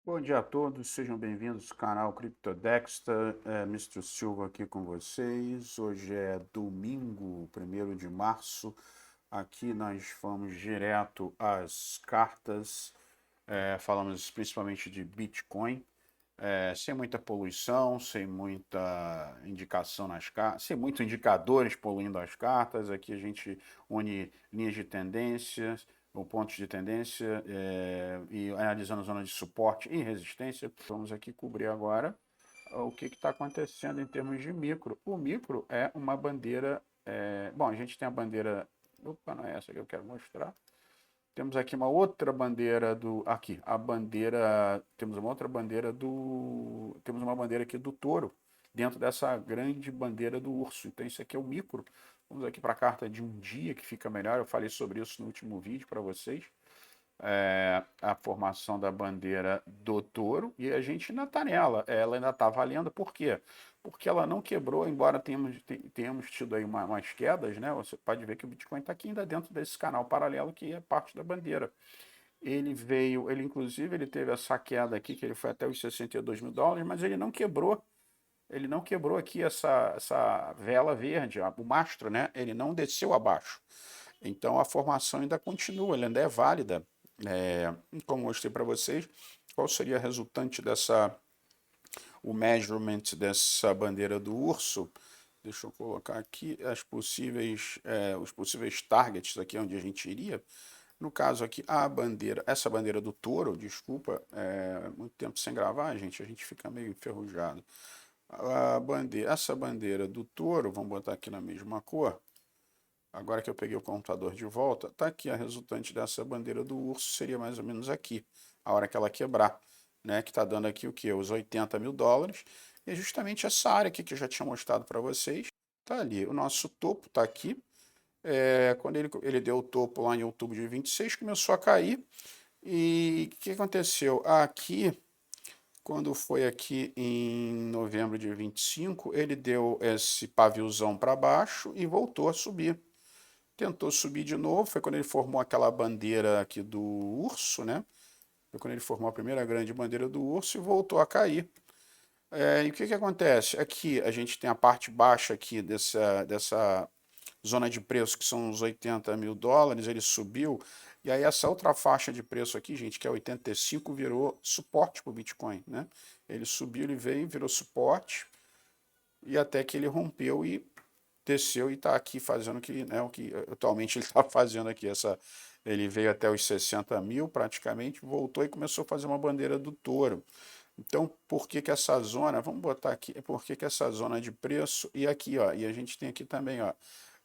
Bom dia a todos, sejam bem-vindos ao canal CryptoDexter, Mr. Silva aqui com vocês. Hoje é domingo, 1º de março. Aqui nós vamos direto às cartas, falamos principalmente de Bitcoin, sem muita poluição, sem muita indicação nas cartas, sem muitos indicadores poluindo as cartas. Aqui a gente une linhas de tendências, ou pontos de tendência, e analisando zonas de suporte e resistência. Vamos aqui cobrir agora o que está acontecendo em termos de micro. O micro é uma bandeira. Bom, a gente tem a bandeira. Opa, não é essa que eu quero mostrar. Temos aqui uma outra bandeira do. Aqui, a bandeira. Temos uma outra bandeira do. Temos uma bandeira aqui do touro, dentro dessa grande bandeira do urso. Então, isso aqui é o micro. Vamos aqui para a carta de um dia, que fica melhor. Eu falei sobre isso no último vídeo para vocês. A formação da bandeira do touro. E a gente ainda está nela. Ela ainda está valendo. Por quê? Porque ela não quebrou, embora tenhamos tido aí umas quedas, né? Você pode ver que o Bitcoin está aqui ainda dentro desse canal paralelo que é parte da bandeira. Ele inclusive, ele teve essa queda aqui, que ele foi até os 62 mil dólares, mas ele não quebrou aqui essa vela verde, o mastro, né? Ele não desceu abaixo. Então a formação ainda continua, ela ainda é válida. Como mostrei para vocês, qual seria a resultante o measurement dessa bandeira do urso? Deixa eu colocar aqui os possíveis targets aqui onde a gente iria. No caso aqui, essa bandeira do touro, desculpa, muito tempo sem gravar, gente, a gente fica meio enferrujado. Essa bandeira do touro, vamos botar aqui na mesma cor. Agora que eu peguei o computador de volta, tá aqui a resultante dessa bandeira do urso, seria mais ou menos aqui, a hora que ela quebrar, né? Que tá dando aqui o que? Os 80 mil dólares. E é justamente essa área aqui que eu já tinha mostrado para vocês. Tá ali, o nosso topo tá aqui. Quando ele deu o topo lá em outubro de 26, começou a cair. E o que aconteceu? Aqui, quando foi aqui em novembro de 25, ele deu esse paviozão para baixo e voltou a subir. Tentou subir de novo, foi quando ele formou aquela bandeira aqui do urso, né? Foi quando ele formou a primeira grande bandeira do urso e voltou a cair. E o que acontece? Aqui a gente tem a parte baixa aqui dessa zona de preço, que são os 80 mil dólares, ele subiu, e aí essa outra faixa de preço aqui, gente, que é 85, virou suporte para o Bitcoin, né? Ele subiu, ele veio, virou suporte, e até que ele rompeu e desceu e está aqui fazendo o que atualmente ele está fazendo aqui. Ele veio até os 60 mil praticamente, voltou e começou a fazer uma bandeira do touro. Então, por que que essa zona, vamos botar aqui, por que que essa zona de preço, e aqui, ó, e a gente tem aqui também, ó,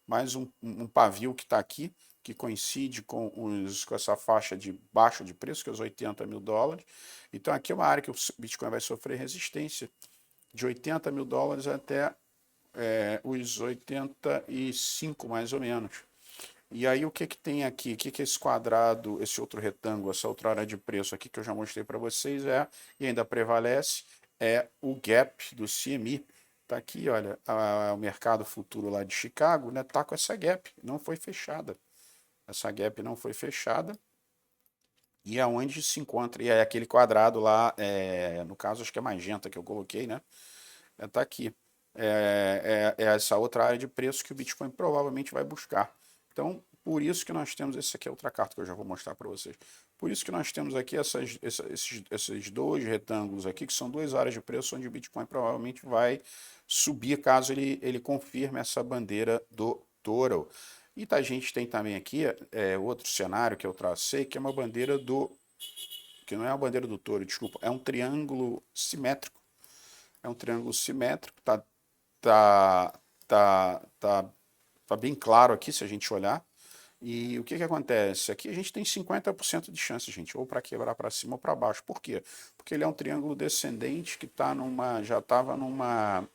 mais um pavio que está aqui, que coincide com essa faixa de baixo de preço, que é os 80 mil dólares. Então, aqui é uma área que o Bitcoin vai sofrer resistência de 80 mil dólares até os 85, mais ou menos. E aí o que que tem aqui? O que que esse quadrado, esse outro retângulo, essa outra área de preço aqui que eu já mostrei para vocês e ainda prevalece, é o gap do CME. Tá aqui, olha, o mercado futuro lá de Chicago, né, tá com essa gap, não foi fechada. Essa gap não foi fechada. E aonde se encontra, e é aquele quadrado lá, no caso acho que é magenta que eu coloquei, né? Tá aqui. É essa outra área de preço que o Bitcoin provavelmente vai buscar. Então, por isso que nós temos, esse aqui é outra carta que eu já vou mostrar para vocês. Por isso que nós temos aqui esses dois retângulos aqui, que são duas áreas de preço onde o Bitcoin provavelmente vai subir caso ele confirme essa bandeira do touro. E a gente tem também aqui outro cenário que eu tracei, que é uma bandeira que não é uma bandeira do touro, desculpa, é um triângulo simétrico. É um triângulo simétrico, tá, tá, tá bem claro aqui se a gente olhar. E o que que acontece? Aqui a gente tem 50% de chance, gente, ou para quebrar para cima ou para baixo. Por quê? Porque ele é um triângulo descendente que já estava numa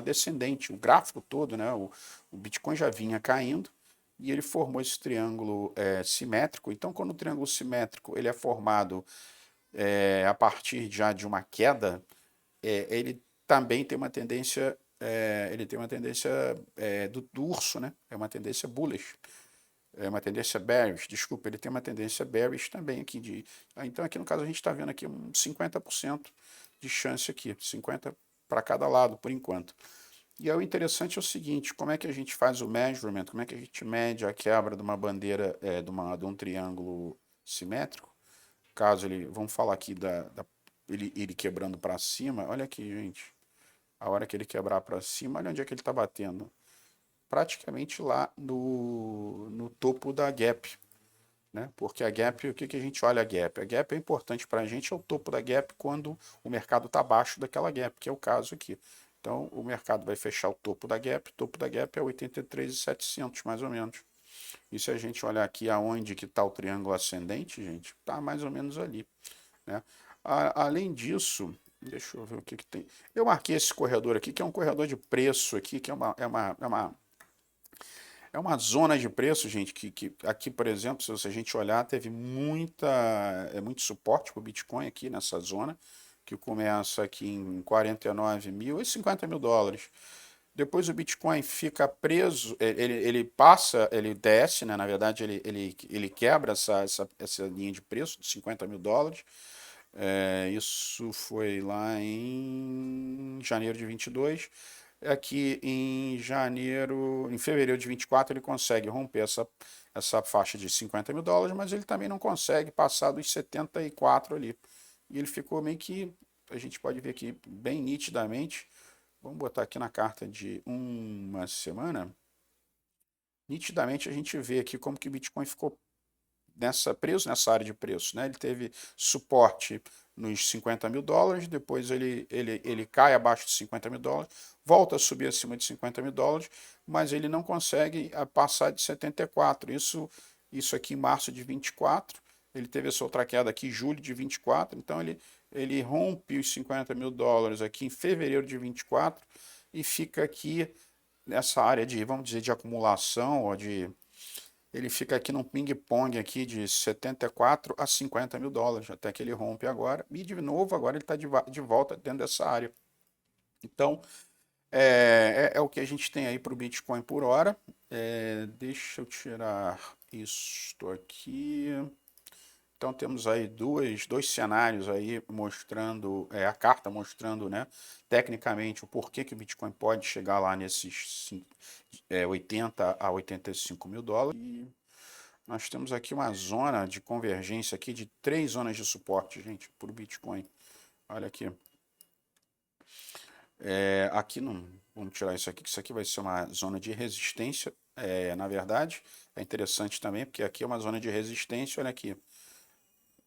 descendente. O gráfico todo, né? O Bitcoin já vinha caindo e ele formou esse triângulo simétrico. Então, quando o triângulo simétrico ele é formado a partir já de uma queda, ele também tem uma tendência, do urso, né? É uma tendência bullish. É uma tendência bearish, desculpa, ele tem uma tendência bearish também aqui então aqui no caso a gente está vendo aqui um 50% de chance aqui, 50 para cada lado por enquanto. E aí o interessante é o seguinte, como é que a gente faz o measurement, como é que a gente mede a quebra de uma bandeira, de um triângulo simétrico, caso ele, vamos falar aqui ele quebrando para cima, olha aqui gente, a hora que ele quebrar para cima, olha onde é que ele está batendo, praticamente lá no topo da gap, né? Porque a gap, o que, que a gente olha a gap? A gap é importante para a gente, é o topo da gap quando o mercado está abaixo daquela gap, que é o caso aqui. Então, o mercado vai fechar o topo da gap é 83.700, mais ou menos. E se a gente olhar aqui aonde que está o triângulo ascendente, gente, está mais ou menos ali, né? Além disso, deixa eu ver o que, que tem. Eu marquei esse corredor aqui, que é um corredor de preço aqui, que é uma zona de preço, gente, que aqui, por exemplo, se a gente olhar, teve muito suporte para o Bitcoin aqui nessa zona, que começa aqui em 49 mil e 50 mil dólares. Depois o Bitcoin fica preso, ele passa, ele desce, né? Na verdade, ele quebra essa linha de preço de 50 mil dólares. Isso foi lá em janeiro de 22. Aqui em fevereiro de 24, ele consegue romper essa faixa de 50 mil dólares, mas ele também não consegue passar dos 74 ali. E ele ficou meio que, a gente pode ver aqui bem nitidamente, vamos botar aqui na carta de uma semana, nitidamente a gente vê aqui como que o Bitcoin ficou preso nessa área de preço, né? Ele teve suporte nos 50 mil dólares, depois ele cai abaixo de 50 mil dólares, volta a subir acima de 50 mil dólares, mas ele não consegue passar de 74. Isso aqui em março de 24, ele teve essa outra queda aqui em julho de 24, então ele rompe os 50 mil dólares aqui em fevereiro de 24 e fica aqui nessa área de, vamos dizer, de acumulação ou ele fica aqui num ping-pong aqui de 74 a 50 mil dólares, até que ele rompe agora. E de novo, agora ele está de volta dentro dessa área. Então, é o que a gente tem aí para o Bitcoin por hora. Deixa eu tirar isto aqui. Então temos aí dois cenários aí mostrando, a carta mostrando, né, tecnicamente o porquê que o Bitcoin pode chegar lá nesses 80 a 85 mil dólares. E nós temos aqui uma zona de convergência aqui de 3 zonas de suporte, gente, para o Bitcoin. Olha aqui. Aqui não, vamos tirar isso aqui, que isso aqui vai ser uma zona de resistência. Na verdade, é interessante também, porque aqui é uma zona de resistência, olha aqui.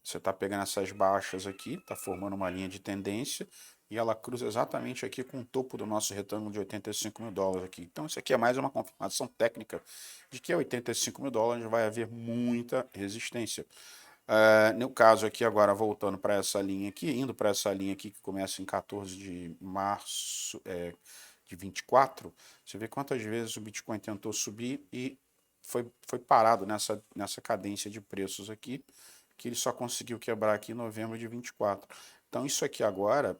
Você está pegando essas baixas aqui, está formando uma linha de tendência e ela cruza exatamente aqui com o topo do nosso retângulo de 85 mil dólares aqui. Então isso aqui é mais uma confirmação técnica de que a 85 mil dólares vai haver muita resistência. No caso aqui agora, voltando para essa linha aqui, indo para essa linha aqui que começa em 14 de março de 24, você vê quantas vezes o Bitcoin tentou subir e foi parado nessa cadência de preços aqui, que ele só conseguiu quebrar aqui em novembro de 24. Então isso aqui agora,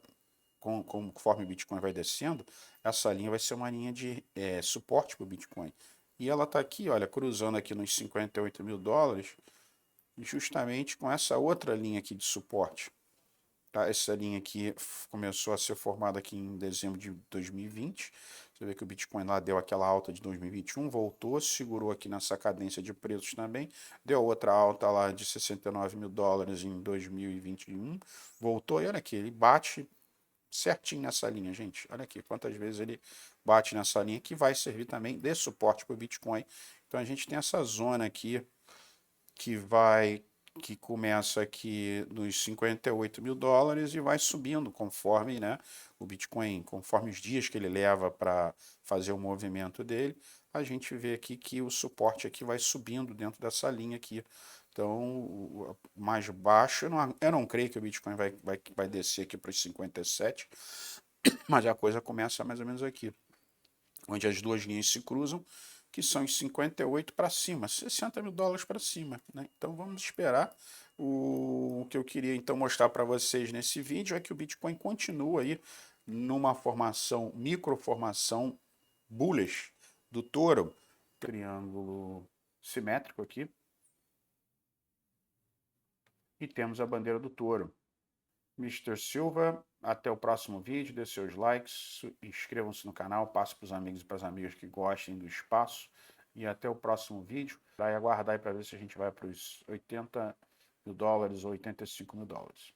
conforme o Bitcoin vai descendo, essa linha vai ser uma linha de suporte para o Bitcoin. E ela está aqui, olha, cruzando aqui nos 58 mil dólares, justamente com essa outra linha aqui de suporte. Tá? Essa linha aqui começou a ser formada aqui em dezembro de 2020. Você vê que o Bitcoin lá deu aquela alta de 2021, voltou, segurou aqui nessa cadência de preços também, deu outra alta lá de 69 mil dólares em 2021, voltou e olha aqui, ele bate certinho nessa linha, gente. Olha aqui quantas vezes ele bate nessa linha, que vai servir também de suporte para o Bitcoin. Então a gente tem essa zona aqui que começa aqui nos 58 mil dólares e vai subindo conforme, né, o Bitcoin, conforme os dias que ele leva para fazer o movimento dele, a gente vê aqui que o suporte aqui vai subindo dentro dessa linha aqui. Então, o mais baixo, eu não creio que o Bitcoin vai descer aqui para os 57, mas a coisa começa mais ou menos aqui, onde as duas linhas se cruzam, que são os 58 para cima, 60 mil dólares para cima, né? Então vamos esperar. O que eu queria então mostrar para vocês nesse vídeo é que o Bitcoin continua aí numa microformação bullish do touro, triângulo simétrico aqui. E temos a bandeira do touro. Mr. Silva, até o próximo vídeo, dê seus likes, inscrevam-se no canal, passe para os amigos e para as amigas que gostem do espaço. E até o próximo vídeo. Vai aguardar para ver se a gente vai para os 80 mil dólares ou 85 mil dólares.